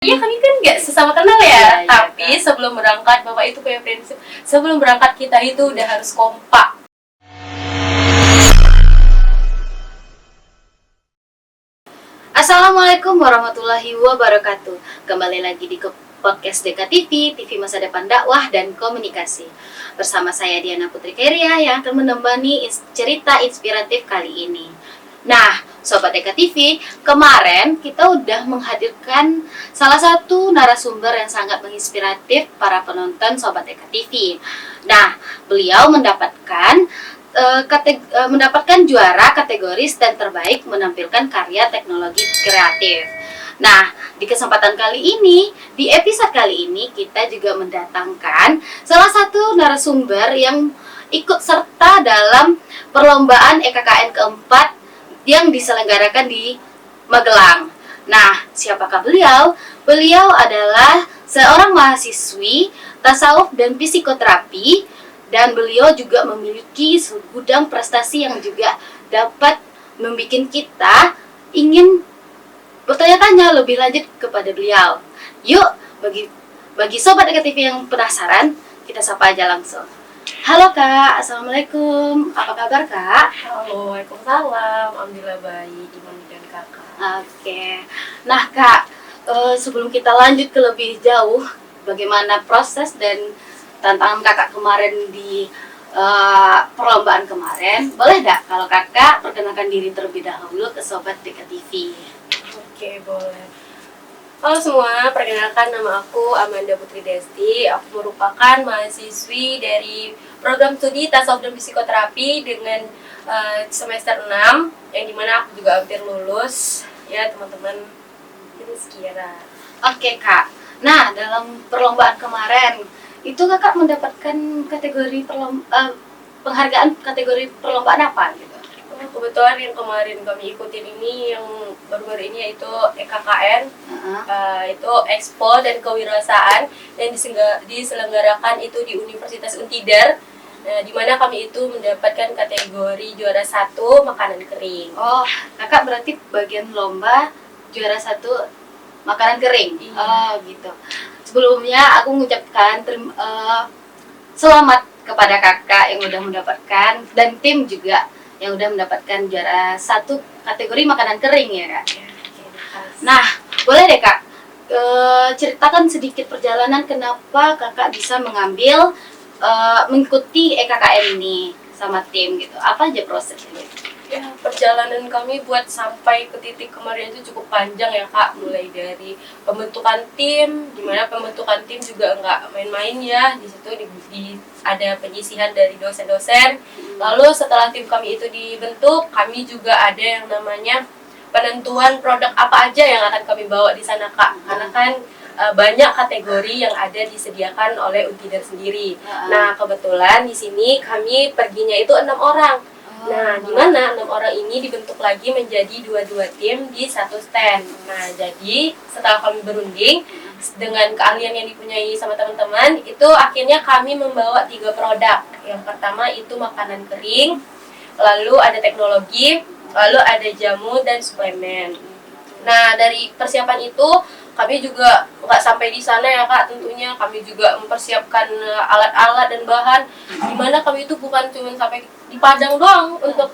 Iya, kami kan nggak sesama kenal ya, Iya, tapi Kak. sebelum berangkat Bapak itu punya prinsip, sebelum berangkat kita itu udah harus kompak. Assalamualaikum warahmatullahi wabarakatuh. Kembali lagi di podcast DKTV, TV Masa Depan Dakwah dan Komunikasi. Bersama saya Diana Putri Keria yang akan menemani cerita inspiratif kali ini. Nah, Sobat DKTV, kemarin kita udah menghadirkan salah satu narasumber yang sangat menginspiratif para penonton Sobat DKTV. Nah, beliau mendapatkan juara kategori stand terbaik menampilkan karya teknologi kreatif. Nah, di kesempatan kali ini, di episode kali ini kita juga mendatangkan salah satu narasumber yang ikut serta dalam perlombaan EKKN keempat yang diselenggarakan di Magelang. Nah, siapakah beliau? Beliau adalah seorang mahasiswi tasawuf dan psikoterapi, dan beliau juga memiliki segudang prestasi yang juga dapat membuat kita ingin bertanya-tanya lebih lanjut kepada beliau. Yuk, bagi Sobat EKTV yang penasaran, kita sapa aja langsung. Halo Kak, Assalamualaikum. Apa kabar Kak? Halo, Waalaikumsalam. Alhamdulillah baik, gimana dan kakak? Oke. Nah Kak, sebelum kita lanjut ke lebih jauh, bagaimana proses dan tantangan kakak kemarin di perlombaan kemarin, boleh nggak kalau kakak perkenalkan diri terlebih dahulu ke Sobat DKTV? Oke, boleh. Halo semua, perkenalkan nama aku Amanda Putri Desti. Aku merupakan mahasiswi dari program studi tasawuf dan psikoterapi dengan semester 6, yang dimana aku juga hampir lulus. Ya teman-teman, itu sekira. Oke Kak, nah dalam perlombaan kemarin itu kakak mendapatkan penghargaan kategori perlombaan apa gitu? Kebetulan yang kemarin kami ikutin ini, yang baru-baru ini yaitu EKKN, itu Expo dan Kewirausahaan yang diselenggarakan itu di Universitas Untidar, di mana kami itu mendapatkan kategori juara 1 makanan kering. Oh, kakak berarti bagian lomba juara 1 makanan kering. Iya. Oh, gitu. Sebelumnya aku mengucapkan selamat kepada kakak yang udah mendapatkan dan tim juga yang udah mendapatkan juara 1 kategori makanan kering ya kak. Nah, boleh deh kak ceritakan sedikit perjalanan kenapa kakak bisa mengambil mengikuti EKKN ini sama tim gitu. Apa aja prosesnya? Ya, perjalanan kami buat sampai ke titik kemarin itu cukup panjang ya kak. Mulai dari pembentukan tim, dimana pembentukan tim juga nggak main-main ya. Di situ ada penyisihan dari dosen-dosen. Lalu setelah tim kami itu dibentuk, kami juga ada yang namanya penentuan produk apa aja yang akan kami bawa di sana kak. Karena kan banyak kategori yang ada disediakan oleh Untidar sendiri. Nah, kebetulan di sini kami perginya itu 6 orang. Nah, di mana 6 orang ini dibentuk lagi menjadi 2 tim di satu stand. Nah, jadi setelah kami berunding dengan keahlian yang dipunyai sama teman-teman, itu akhirnya kami membawa 3 produk. Yang pertama itu makanan kering, lalu ada teknologi, lalu ada jamu dan suplemen. Nah, dari persiapan itu kami juga nggak sampai di sana ya kak, tentunya kami juga mempersiapkan alat-alat dan bahan, dimana kami itu bukan cuma sampai di Padang doang untuk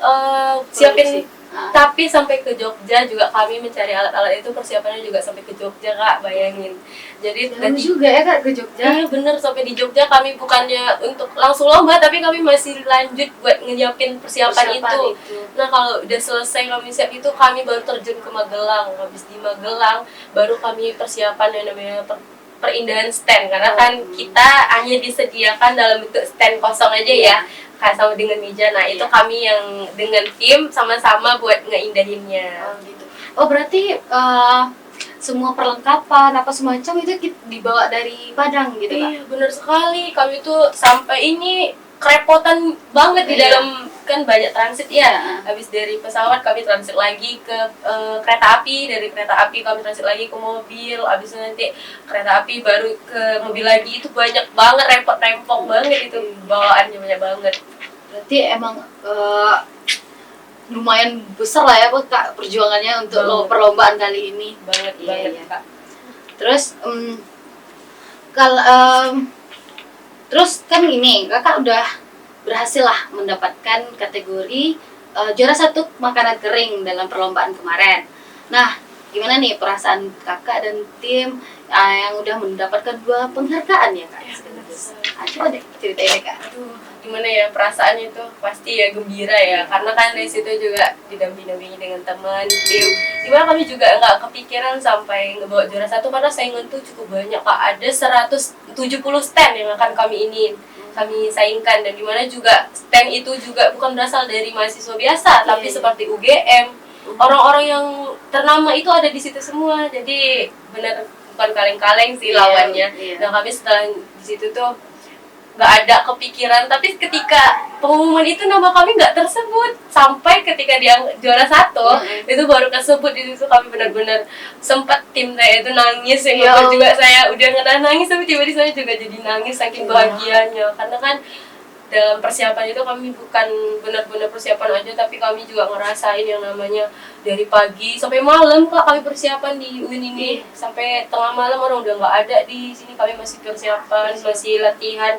siapin, tapi sampai ke Jogja juga kami mencari alat-alat itu, persiapannya juga sampai ke Jogja kak, bayangin. Jadi Jauh juga ya kak ke Jogja? Iya bener, sampai di Jogja kami bukannya untuk langsung lomba, tapi kami masih lanjut buat nyiapin persiapan itu. Nah, kalau udah selesai kami siap itu, kami baru terjun ke Magelang. Habis di Magelang baru kami persiapan yang namanya perindahan stand, karena kan kita hanya disediakan dalam bentuk stand kosong aja ya, kayak sama dengan meja. Nah, itu kami yang dengan tim sama-sama buat ngeindahinnya. Oh gitu. Oh berarti semua perlengkapan apa semacam itu dibawa dari Padang gitu kak? Iya benar sekali, kami tuh sampai ini kerepotan banget di dalam, kan banyak transit ya. Habis dari pesawat kami transit lagi ke kereta api, dari kereta api kami transit lagi ke mobil, habis itu nanti kereta api baru ke mobil lagi. Itu banyak banget, repot-repot banget itu, bawaannya banyak banget. Berarti emang lumayan besar lah ya kak perjuangannya untuk perlombaan kali ini. Banget Iya. kak. Terus kalau terus kan ini kakak udah berhasil lah mendapatkan kategori juara satu makanan kering dalam perlombaan kemarin. Nah, gimana nih perasaan kakak dan tim yang udah mendapatkan 2 penghargaan ya kak? Ya, benar Sekaligus. sekali. Coba deh ceritain deh kak. Aduh, gimana ya perasaannya itu pasti ya gembira ya, karena kan dari situ juga didampingi dengan teman tim. Dimana kami juga nggak kepikiran sampai ngebawa juara satu karena saingan tuh cukup banyak kak, ada 170 stand yang akan kami saingkan, dan dimana juga stand itu juga bukan berasal dari mahasiswa biasa, tapi seperti UGM, orang-orang yang ternama itu ada di situ semua, jadi benar bukan kaleng-kaleng sih lawannya. Dan kami setelah di situ tuh nggak ada kepikiran, tapi ketika pengumuman itu nama kami nggak tersebut sampai ketika dia juara satu, itu baru kesebut. Di situ kami benar-benar sempat tim saya itu nangis ya, juga saya udah nggak nangis tapi tiba-tiba saya juga jadi nangis saking bahagianya, karena kan dalam persiapan itu kami bukan benar-benar persiapan aja, tapi kami juga ngerasain yang namanya dari pagi sampai malam kak, kami persiapan di UIN ini sampai tengah malam, orang udah nggak ada di sini, kami masih persiapan, masih latihan.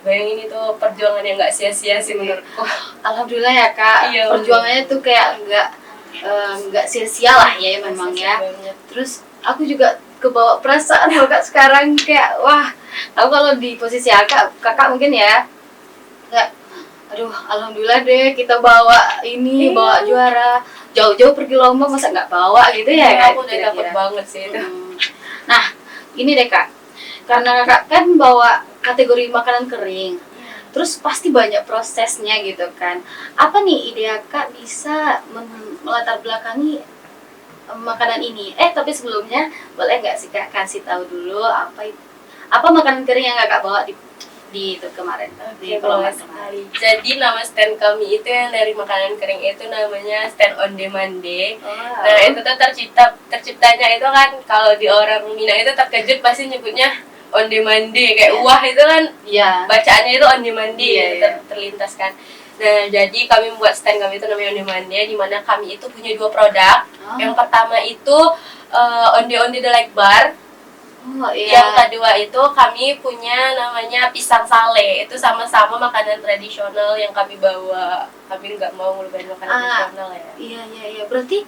Bayangin itu perjuangan yang nggak sia-sia sih menurutku. Alhamdulillah ya kak, perjuangannya tuh kayak nggak sia-sia lah ya memang ya. Terus aku juga kebawa perasaan loh kak sekarang, kayak wah, aku kalau di posisi kakak mungkin ya, kayak aduh alhamdulillah deh kita bawa bawa juara, jauh-jauh pergi lomba masa nggak bawa gitu ya kak. Aku udah dapet banget sih itu. Nah ini deh kak, karena kakak kan bawa kategori makanan kering, terus pasti banyak prosesnya gitu kan. Apa nih ide kak bisa melatar belakangi makanan ini? Tapi sebelumnya boleh nggak sih kak kasih tahu dulu apa makanan kering yang kakak bawa di itu kemarin? Di perlombaan kemarin. Jadi nama stand kami itu yang dari makanan kering itu namanya stand on demand day. Nah itu tuh terciptanya itu kan, kalau di orang Minang itu terkejut pasti nyebutnya on demand day, kayak wah itu kan bacaannya itu on demand day, terlintas kan. Nah jadi kami membuat stand kami itu namanya on demand day, di mana kami itu punya 2 produk. Yang pertama itu onde-onde the like bar. Yang kedua itu kami punya namanya pisang sale, itu sama-sama makanan tradisional yang kami bawa. Kami nggak mau ngelupain makanan tradisional ya. Iya, berarti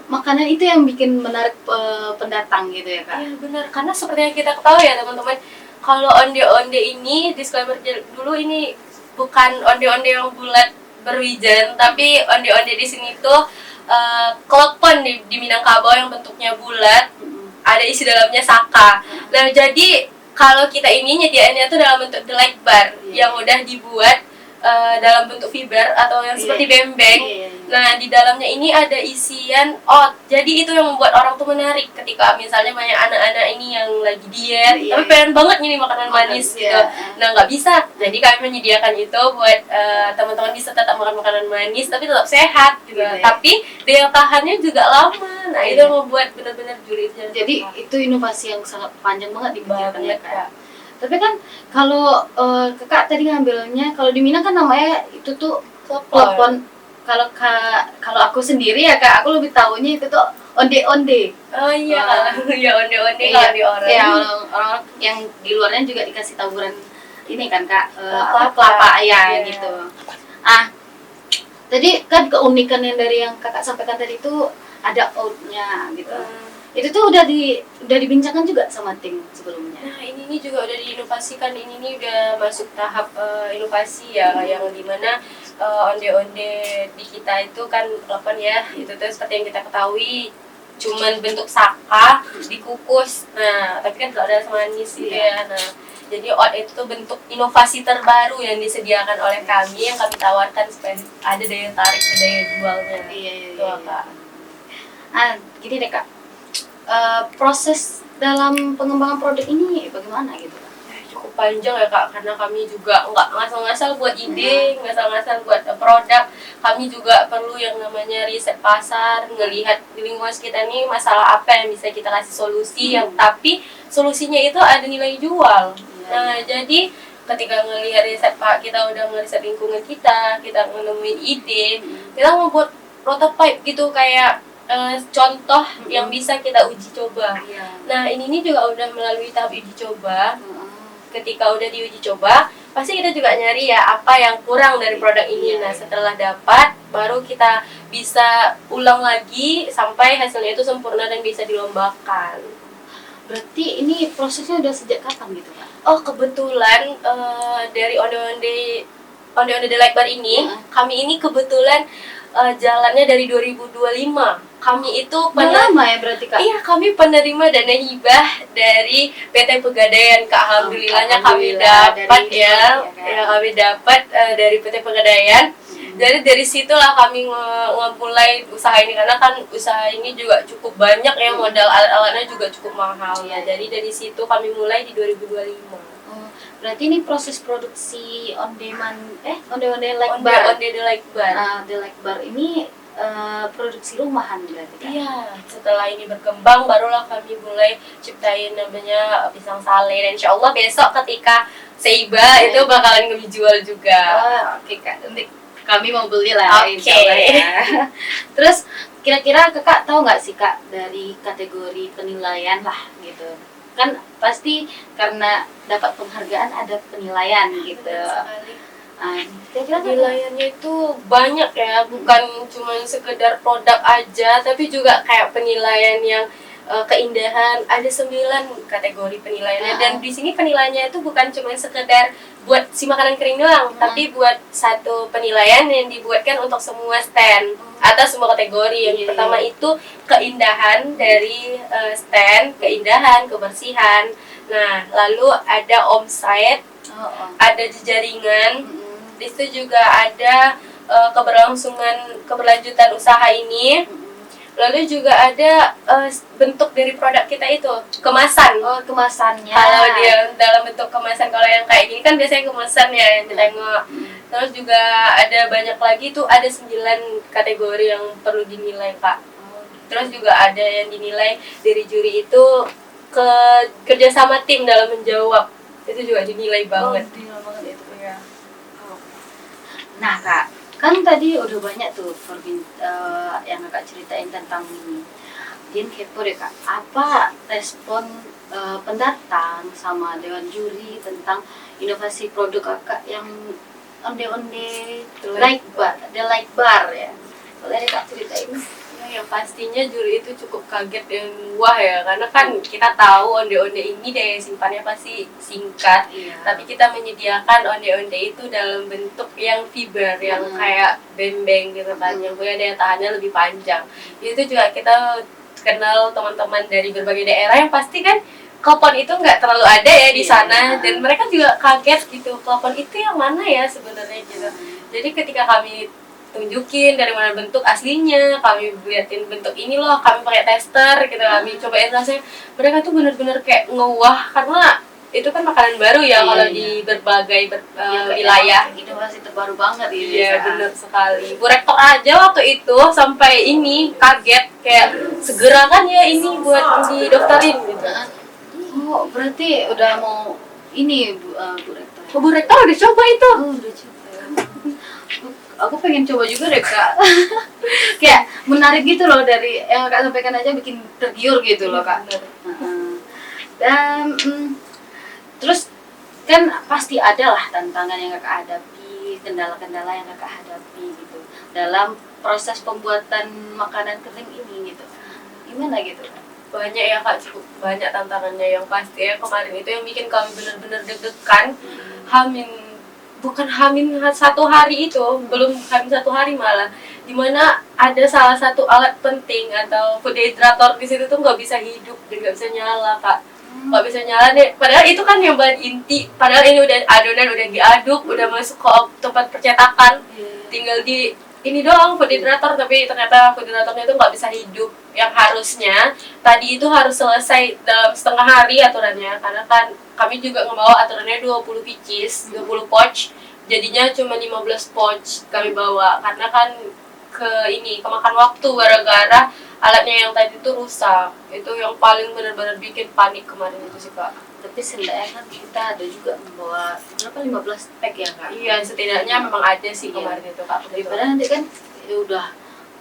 makanan itu yang bikin menarik pendatang gitu ya kak? Iya benar, karena seperti yang kita ketahui ya teman-teman, kalau onde-onde ini, disclaimer dulu, ini bukan onde-onde yang bulat berwijen, tapi onde-onde di sini tuh klepon di Minangkabau yang bentuknya bulat, ada isi dalamnya saka. Nah jadi kalau kita ini nyediainnya tuh dalam bentuk the like bar yang udah dibuat dalam bentuk fiber atau yang seperti bembeng. Nah di dalamnya ini ada isian oat, jadi itu yang membuat orang tuh menarik ketika misalnya banyak anak-anak ini yang lagi diet tapi pengen banget nih makanan manis gitu. Nah nggak bisa, jadi kami menyediakan itu buat teman-teman bisa tetap makan makanan manis tapi tetap sehat gitu, tapi daya tahannya juga lama. Nah itu membuat benar-benar julidnya. Jadi itu inovasi yang sangat panjang banget dipikirkan ya kak. Tapi kan kalau kakak tadi ngambilnya, kalau di Minang kan namanya itu tuh klepon. Kalau aku sendiri ya kak, aku lebih tahunya itu tuh onde-onde. Oh iya, ya onde-onde kalau di orang. Iya, orang yang di luarnya juga dikasih taburan ini kan kak, kelapa ya gitu. Tadi kan keunikan yang dari yang kakak sampaikan tadi itu ada oatnya gitu. Itu tuh udah dibincangkan juga sama tim sebelumnya. Nah ini juga udah diinovasikan, ini udah masuk tahap inovasi ya, yang dimana onde-onde di kita itu kan klepon ya, itu tuh seperti yang kita ketahui cuman bentuk saka dikukus. Nah tapi kan kalau ada manis gitu ya. Nah jadi oat itu tuh bentuk inovasi terbaru yang disediakan oleh kami, yang kami tawarkan supaya ada daya tarik, daya jualnya. Itu kak. Gini deh kak, proses dalam pengembangan produk ini bagaimana gitu kak? Cukup panjang ya kak, karena kami juga nggak ngasal-ngasal buat ide, ngasal-ngasal buat produk. Kami juga perlu yang namanya riset pasar, ngelihat di lingkungan sekitar ini masalah apa yang bisa kita kasih solusi, yang tapi solusinya itu ada nilai jual. Nah jadi ketika ngelihat riset kita udah ngeriset lingkungan kita menemuin ide, kita membuat prototype gitu, kayak contoh yang bisa kita uji coba. Iya. Nah ini juga udah melalui tahap uji coba. Mm-mm. Ketika udah diuji coba, pasti kita juga nyari ya apa yang kurang dari produk ini. Nah setelah dapat, baru kita bisa ulang lagi sampai hasilnya itu sempurna dan bisa dilombakan. Berarti ini prosesnya udah sejak kapan gitu Kak? Oh kebetulan dari Onde-Onde Delight Bar ini, kami ini kebetulan jalannya dari 2025. Kami itu Udah lama ya berarti Kak? Iya, kami penerima dana hibah dari PT Pegadaian. Kak, alhamdulillahnya kami Alhamdulillah, dapat dari ya. kan? Ya, kami dapat dari PT Pegadaian. Jadi dari situlah kami memulai usaha ini, karena kan usaha ini juga cukup banyak ya, modal alat-alatnya juga cukup mahal. Iya. Jadi dari situ kami mulai di 2025. Oh, berarti ini proses produksi onde-onde like bar. Onde Delight Bar. The like bar ini produksi rumahan berarti Kak? Iya, setelah ini berkembang barulah kami mulai ciptain namanya pisang sale, dan insya Allah besok ketika Seiba itu bakalan kami jual juga. Oke Kak, nanti kami mau beli lah Oke. insya Allah ya. Terus kira-kira Kakak tahu nggak sih Kak dari kategori penilaian lah gitu? Kan pasti karena dapat penghargaan ada penilaian gitu. Kira-kira Penilaiannya itu banyak ya, bukan cuma sekedar produk aja, tapi juga kayak penilaian yang keindahan. Ada 9 kategori penilaiannya, dan di sini penilaiannya itu bukan cuma sekedar buat si makanan kering doang, tapi buat satu penilaian yang dibuatkan untuk semua stand atau semua kategori. Yang pertama itu keindahan dari stand, keindahan, kebersihan. Nah, lalu ada omset, ada jejaringan. Di situ juga ada keberlanjutan usaha ini. Lalu juga ada bentuk dari produk kita itu, kemasan. Oh, kemasannya. Kalau dia dalam bentuk kemasan, kalau yang kayak gini kan biasanya kemasan ya yang ditengok. Terus juga ada banyak lagi tuh, ada 9 kategori yang perlu dinilai Kak. Terus juga ada yang dinilai dari juri itu kerjasama tim dalam menjawab, itu juga dinilai banget. Dinilai banget itu ya. Nah Kak, kan tadi udah banyak tuh yang Kakak ceritain tentang ini. Din kepo deh Kak, apa respon pendatang sama dewan juri tentang inovasi produk Kakak yang onde-onde like bar ya? Boleh Kak ceritain? Ya pastinya juri itu cukup kaget dan wah ya, karena kan kita tahu onde-onde ini daya simpannya pasti singkat. Tapi kita menyediakan onde-onde itu dalam bentuk yang fiber, yang kayak bembeng gitu kan, yang punya daya tahannya lebih panjang. Itu juga kita kenal teman-teman dari berbagai daerah yang pasti kan klepon itu nggak terlalu ada ya di sana, dan mereka juga kaget gitu, klepon itu yang mana ya sebenarnya gitu. Jadi ketika kami tunjukin dari mana bentuk aslinya, kami buatin bentuk ini loh, kami pakai tester gitu, kami cobain rasanya, mereka tuh bener-bener kayak ngewah, karena itu kan makanan baru ya kalau di berbagai wilayah. Inovasi terbaru banget ini. Iya bener sekali. Bu Rektor aja waktu itu sampai ini kaget, kayak segera kan ya ini buat didaftarin gitu. Oh berarti udah mau ini Bu Rektor. Bu Rektor udah coba itu. Udah coba. Aku pengen coba juga deh Kak. Kayak menarik gitu loh, dari yang Kak sampaikan aja bikin tergiur gitu loh Kak. Dan terus kan pasti ada lah tantangan yang Kakak hadapi, kendala-kendala yang Kakak hadapi gitu dalam proses pembuatan makanan kering ini gitu. Gimana gitu Kak? Banyak ya Kak, cukup banyak tantangannya. Yang pasti ya kemarin itu yang bikin kami benar-benar deg-degan, bukan hamin 1 hari itu, belum hamin 1 hari malah, dimana ada salah satu alat penting atau food dehydrator di situ tuh nggak bisa hidup dan nggak bisa nyala Kak, nggak bisa nyala deh. Padahal itu kan yang bahan inti, padahal ini udah adonan udah diaduk, udah masuk ke tempat percetakan, tinggal di ini doang food dehydrator, tapi ternyata food dehydratornya itu nggak bisa hidup. Yang harusnya tadi itu harus selesai dalam setengah hari aturannya, karena kan kami juga ngebawa aturannya 20 pieces, 20 pouch, jadinya cuma 15 pouch kami bawa, karena kan kemakan waktu gara-gara alatnya yang tadi itu rusak. Itu yang paling benar-benar bikin panik kemarin itu sih Kak. Tapi setidaknya kan kita ada juga membawa berapa, 15 pack ya Kak? Iya, setidaknya memang ada sih kemarin itu Kak. Daripada nanti kan ya udah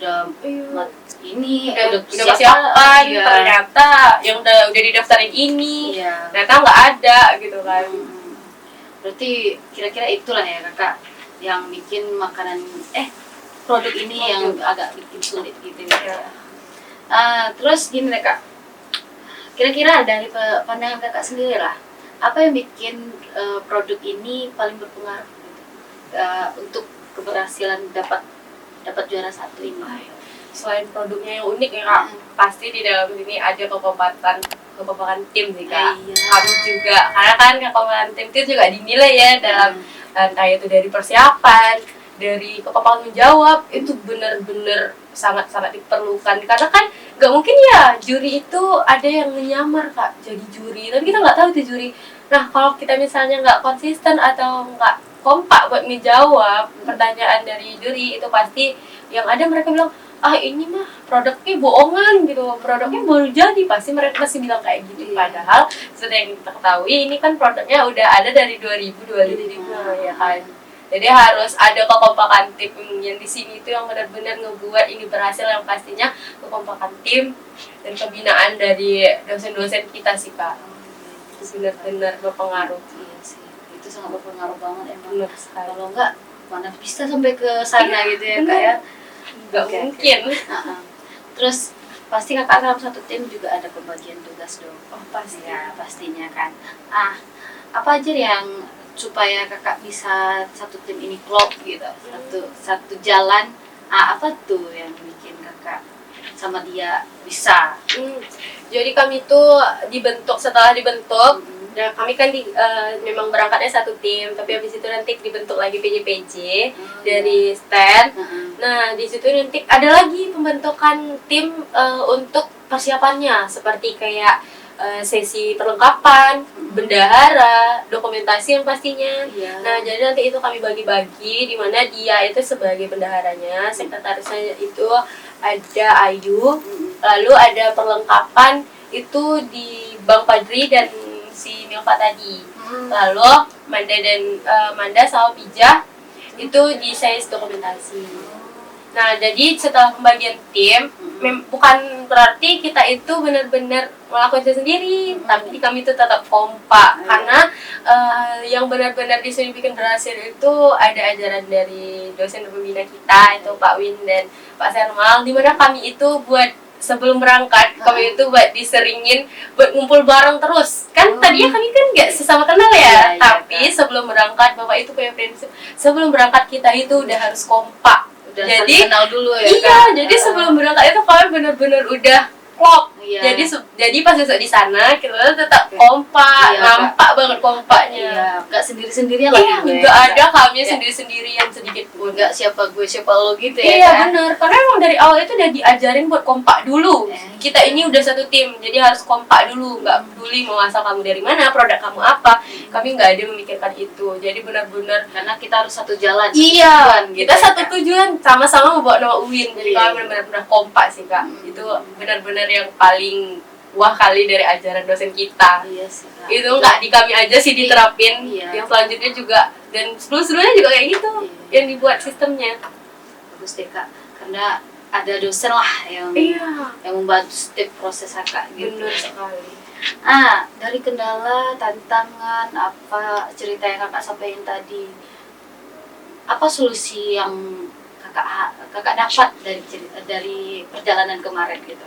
udah ini udah persiapan, iya. ternyata yang udah didaftarin ini Iya. ternyata nggak ada gitu kan. Berarti kira-kira itulah ya kakak yang bikin makanan produk ini yang agak bikin sulit gitu ya. Terus gini deh kak, kira-kira dari pandangan kakak sendiri lah, apa yang bikin produk ini paling berpengaruh gitu, untuk keberhasilan dapat juara 1 ini? Selain produknya yang unik ya kak, pasti di dalam sini ada kekompakan tim sih kak. Iya. Kami juga, karena kan kekompakan tim itu juga dinilai ya dalam entah itu dari persiapan, dari kekompakan menjawab, itu benar-benar sangat-sangat diperlukan. Karena kan nggak mungkin ya juri itu ada yang menyamar kak jadi juri, tapi kita nggak tahu itu juri. Nah kalau kita misalnya nggak konsisten atau nggak kompak buat menjawab pertanyaan dari juri, itu pasti yang ada mereka bilang, ini mah produknya bohongan gitu, produknya baru jadi, pasti mereka masih bilang kayak gitu. Padahal seperti yang kita ketahui ini kan produknya udah ada dari 2025 ya kan. Jadi harus ada kekompakan tim yang di sini itu yang benar-benar ngebuat ini berhasil, yang pastinya kekompakan tim dan pembinaan dari dosen-dosen kita sih kak. Itu benar-benar berpengaruh. Iya sih, itu sangat berpengaruh banget emang. Benar sekali. Kalau enggak mana bisa sampai ke sana gitu ya kak ya. Nggak mungkin. Terus pasti kakak dalam satu tim juga ada pembagian tugas dong. Oh pasti. Ya pastinya kan. Apa aja yang supaya kakak bisa satu tim ini klop gitu, satu jalan, apa tuh yang bikin kakak sama dia bisa? Jadi kami tuh setelah dibentuk, nah kami kan memang berangkatnya satu tim, tapi habis itu nanti dibentuk lagi PJ dari stand. Nah di situ nanti ada lagi pembentukan tim untuk persiapannya, seperti kayak sesi perlengkapan, bendahara, dokumentasi yang pastinya. Nah jadi nanti itu kami bagi-bagi, di mana dia itu sebagai bendaharanya, sekretarisnya itu ada Ayu, lalu ada perlengkapan itu di Bang Padri dan si Milva tadi, lalu Manda sama Pijah itu di size dokumentasi. Nah jadi setelah pembagian tim, bukan berarti kita itu benar-benar melakukan itu sendiri, tapi kami itu tetap kompak, karena yang benar-benar disuruh bikin berhasil itu ada ajaran dari dosen pembina kita, itu Pak Win dan Pak Sermal, dimana kami itu buat sebelum berangkat, kami itu buat diseringin buat ngumpul bareng terus. Kan tadinya kami kan nggak sesama kenal ya, tapi sebelum berangkat Bapak itu punya prinsip, sebelum berangkat kita itu udah harus kompak. Jadi kenal dulu ya. Iya, kan? Jadi sebelum berangkat itu kami benar-benar udah klop. Jadi pas besok di sana kita tetap kompak, nampak banget kompaknya. Nggak sendiri-sendirian lah. Iya, nggak ada kami sendiri-sendirian sedikit pun. Nggak siapa gue siapa lo gitu ya. Iya benar, karena emang dari awal itu udah diajarin buat kompak dulu. Kita ini udah satu tim, jadi harus kompak dulu. Nggak peduli mau asal kamu dari mana, produk kamu apa, kami nggak ada memikirkan itu. Jadi benar-benar karena kita harus satu jalan. Iya, kita satu tujuan, sama-sama membawa nama UIN. Jadi kami benar-benar kompak sih kak. Itu benar-benar yang paling wah kali dari ajaran dosen kita. Iya sih, Kak. Itu nggak di kami aja sih diterapin, yang selanjutnya juga dan sebelum-sebelumnya juga kayak gitu, yang dibuat sistemnya. Bagus deh kak, karena ada dosen lah yang membantu setiap proses kakak gitu. Benar sekali. Dari kendala, tantangan, apa cerita yang kakak sampaikan tadi, apa solusi yang kakak dapat dari perjalanan kemarin gitu?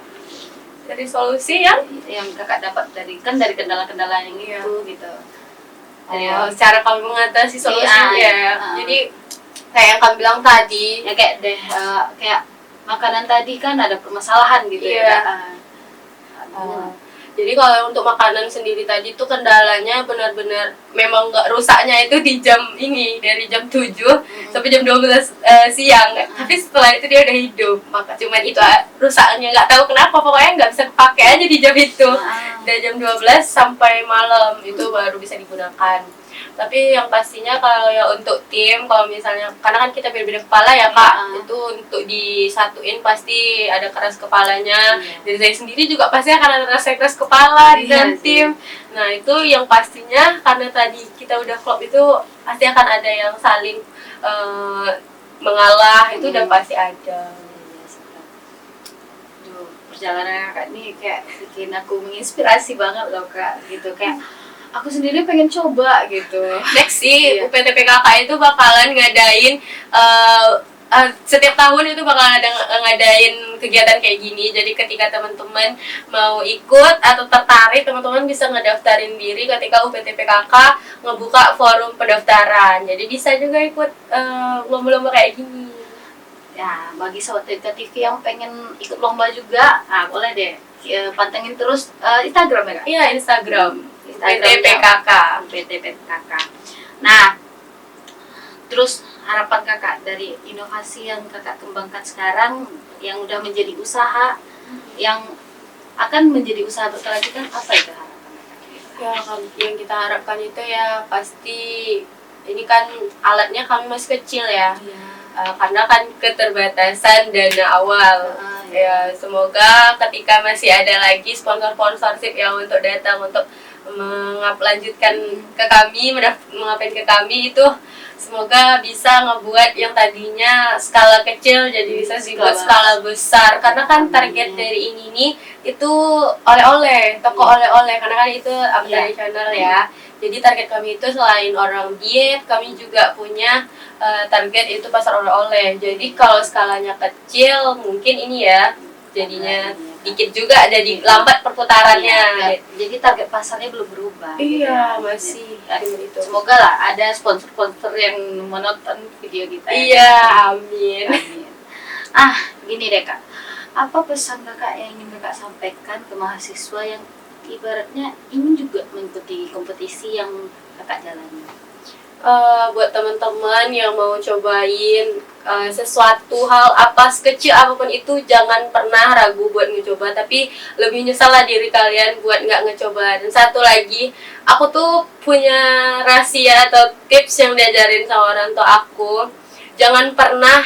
Dari solusi yang kakak dapat dari kendala-kendala yang itu gitu. Cara kami mengatasi solusinya. Jadi kayak yang kamu bilang tadi, ya kayak makanan tadi kan ada permasalahan gitu ya. Jadi kalau untuk makanan sendiri tadi tuh kendalanya benar-benar memang nggak rusaknya itu di jam ini, dari jam 7 sampai jam 12 siang. Tapi setelah itu dia udah hidup, maka cuman itu rusaknya nggak tahu kenapa, pokoknya nggak bisa pakai aja di jam itu. Dari jam 12 sampai malam itu baru bisa digunakan. Tapi yang pastinya kalau ya untuk tim, kalau misalnya karena kan kita beda-beda kepala ya kak, itu untuk disatuin pasti ada keras kepalanya. Dari saya sendiri juga pasti akan ada rasa keras kepala dan tim. Nah itu yang pastinya karena tadi kita udah klop, itu pasti akan ada yang saling mengalah, itu udah pasti ada. perjalanan kakak nih kayak bikin aku menginspirasi banget loh kak, gitu kayak aku sendiri pengen coba gitu. Next sih Iya. UPTPKK itu bakalan ngadain setiap tahun itu bakal ada ngadain kegiatan kayak gini. Jadi ketika teman-teman mau ikut atau tertarik, teman-teman bisa ngedaftarin diri ketika UPTPKK ngebuka forum pendaftaran. Jadi bisa juga ikut lomba-lomba kayak gini. Ya, bagi sobat Deka TV yang pengen ikut lomba juga, nah boleh deh pantengin terus Instagram ya kak? Iya, Instagram Instagramnya UPTPKK. UPTPKK. Nah, terus harapan kakak dari inovasi yang kakak kembangkan sekarang yang udah menjadi usaha, yang akan menjadi usaha berkelanjutan, apa itu harapan kakak? Ya, yang kita harapkan itu ya pasti ini kan alatnya kami masih kecil ya. Karena kan keterbatasan dana awal. Ya, semoga ketika masih ada lagi sponsor-sponsorship yang untuk datang untuk lanjutkan ke kami, mengapin ke kami itu, semoga bisa ngebuat yang tadinya skala kecil jadi bisa dibuat skala besar. Karena kan target dari ini nih itu oleh-oleh, toko oleh-oleh, karena kan itu tradisional ya. Jadi target kami itu selain orang diet, kami juga punya target itu pasar oleh-oleh. Jadi kalau skalanya kecil mungkin ini ya jadinya dikit juga, jadi lambat perputarannya. Jadi target pasarnya belum berubah. Iya, masih itu. Semoga lah ada sponsor-sponsor yang menonton video kita. Iya, amin. Gini deh kak, apa pesan kakak yang ingin kakak sampaikan ke mahasiswa yang ibaratnya ingin juga mengikuti kompetisi yang kakak jalani? Buat teman-teman yang mau cobain sesuatu hal apa sekecil apapun itu, jangan pernah ragu buat ngecoba, tapi lebih nyesalah diri kalian buat nggak ngecoba. Dan satu lagi, aku tuh punya rahasia atau tips yang diajarin sama orang tua aku. Jangan pernah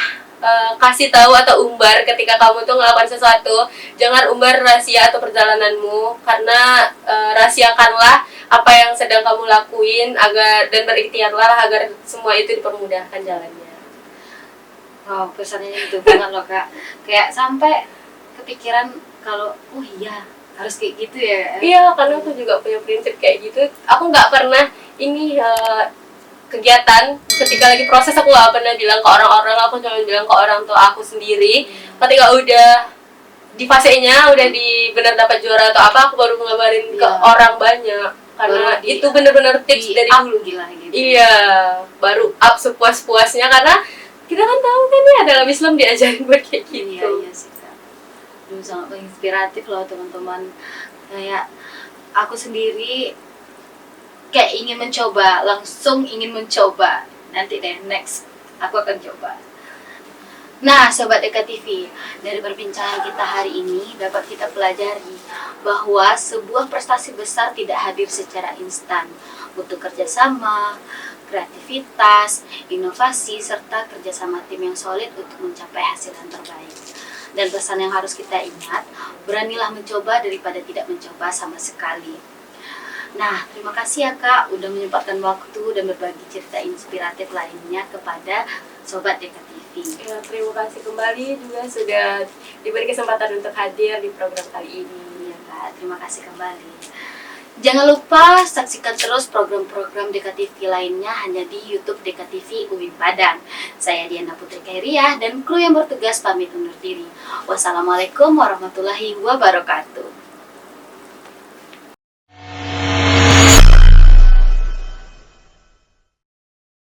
kasih tahu atau umbar ketika kamu tuh ngelakukan sesuatu. Jangan umbar rahasia atau perjalananmu, karena rahasiakanlah apa yang sedang kamu lakuin dan berikhtiarlah agar semua itu dipermudahkan jalannya. Wow, pesannya itu banget loh kak. Kayak sampai kepikiran kalau oh iya harus kayak gitu ya. Iya, karena aku juga punya prinsip kayak gitu. Aku nggak pernah ini kegiatan ketika lagi proses, aku nggak pernah bilang ke orang-orang, aku cuma bilang ke orang tua aku sendiri. Ketika udah di fasenya, udah di benar dapat juara atau apa, aku baru ngabarin ke orang banyak. Karena itu benar-benar tips dari dulu. Gila gitu. Iya, baru up sepuas-puasnya, karena kita kan tahu kan ya dalam Islam diajarin buat kayak gitu. Iya sih kak. Sangat menginspiratif loh teman-teman. Kayak aku sendiri kayak ingin mencoba, langsung ingin mencoba. Nanti deh next aku akan coba. Nah, Sobat Deka TV, dari perbincangan kita hari ini dapat kita pelajari bahwa sebuah prestasi besar tidak hadir secara instan. Butuh kerjasama, kreativitas, inovasi, serta kerjasama tim yang solid untuk mencapai hasil yang terbaik. Dan pesan yang harus kita ingat, beranilah mencoba daripada tidak mencoba sama sekali. Nah, terima kasih ya Kak udah menyempatkan waktu dan berbagi cerita inspiratif lainnya kepada Sobat Deka TV. Ya, terima kasih kembali juga sudah diberi kesempatan untuk hadir di program kali ini. Ya Kak, terima kasih kembali. Jangan lupa saksikan terus program-program Deka TV lainnya hanya di YouTube Deka TV UIN Padang. Saya Diana Putri Kairiah dan kru yang bertugas pamit undur diri. Wassalamualaikum warahmatullahi wabarakatuh.